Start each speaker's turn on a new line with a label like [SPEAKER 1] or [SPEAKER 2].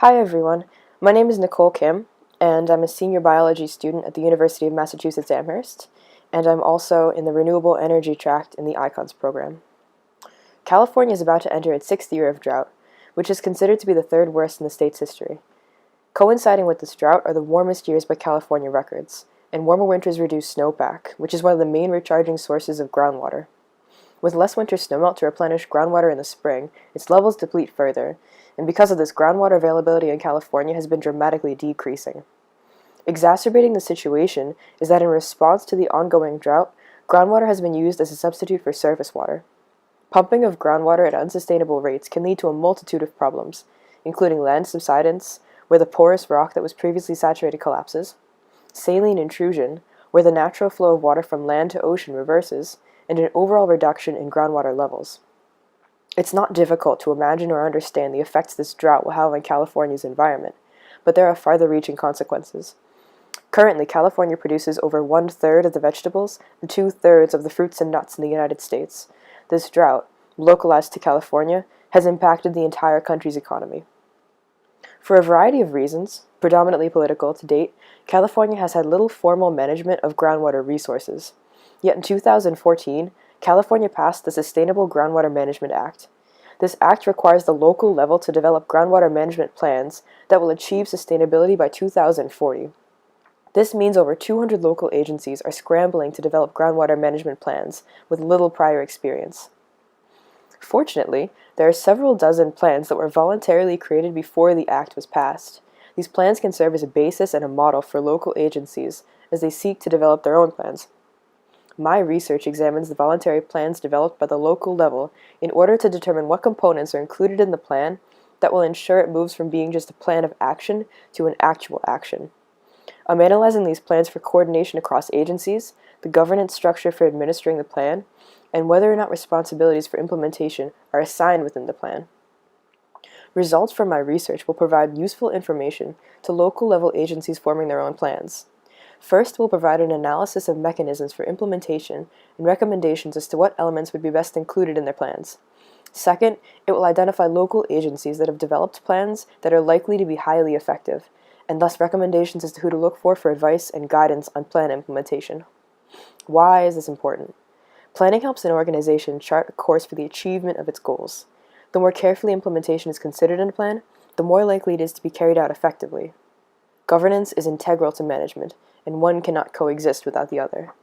[SPEAKER 1] Hi everyone, my name is Nicole Kim, and I'm a senior biology student at the University of Massachusetts Amherst, and I'm also in the Renewable Energy tract in the iCons program. California is about to enter its 6th year of drought, which is considered to be the 3rd worst in the state's history. Coinciding with this drought are the warmest years by California records, and warmer winters reduce snowpack, which is one of the main recharging sources of groundwater. With less winter snowmelt to replenish groundwater in the spring, its levels deplete further, and because of this, groundwater availability in California has been dramatically decreasing. Exacerbating the situation is that in response to the ongoing drought, groundwater has been used as a substitute for surface water. Pumping of groundwater at unsustainable rates can lead to a multitude of problems, including land subsidence, where the porous rock that was previously saturated collapses, saline intrusion, where the natural flow of water from land to ocean reverses, and an overall reduction in groundwater levels. It's not difficult to imagine or understand the effects this drought will have on California's environment, but there are farther-reaching consequences. Currently, California produces over 1/3 of the vegetables and 2/3 of the fruits and nuts in the United States. This drought, localized to California, has impacted the entire country's economy. For a variety of reasons, predominantly political to date, California has had little formal management of groundwater resources. Yet in 2014, California passed the Sustainable Groundwater Management Act. This act requires the local level to develop groundwater management plans that will achieve sustainability by 2040. This means over 200 local agencies are scrambling to develop groundwater management plans with little prior experience. Fortunately, there are several dozen plans that were voluntarily created before the act was passed. These plans can serve as a basis and a model for local agencies as they seek to develop their own plans. My research examines the voluntary plans developed by the local level in order to determine what components are included in the plan that will ensure it moves from being just a plan of action to an actual action. I'm analyzing these plans for coordination across agencies, the governance structure for administering the plan, and whether or not responsibilities for implementation are assigned within the plan. Results from my research will provide useful information to local level agencies forming their own plans. First, we'll provide an analysis of mechanisms for implementation and recommendations as to what elements would be best included in their plans. Second, it will identify local agencies that have developed plans that are likely to be highly effective, and thus recommendations as to who to look for advice and guidance on plan implementation. Why is this important? Planning helps an organization chart a course for the achievement of its goals. The more carefully implementation is considered in a plan, the more likely it is to be carried out effectively. Governance is integral to management, and one cannot coexist without the other.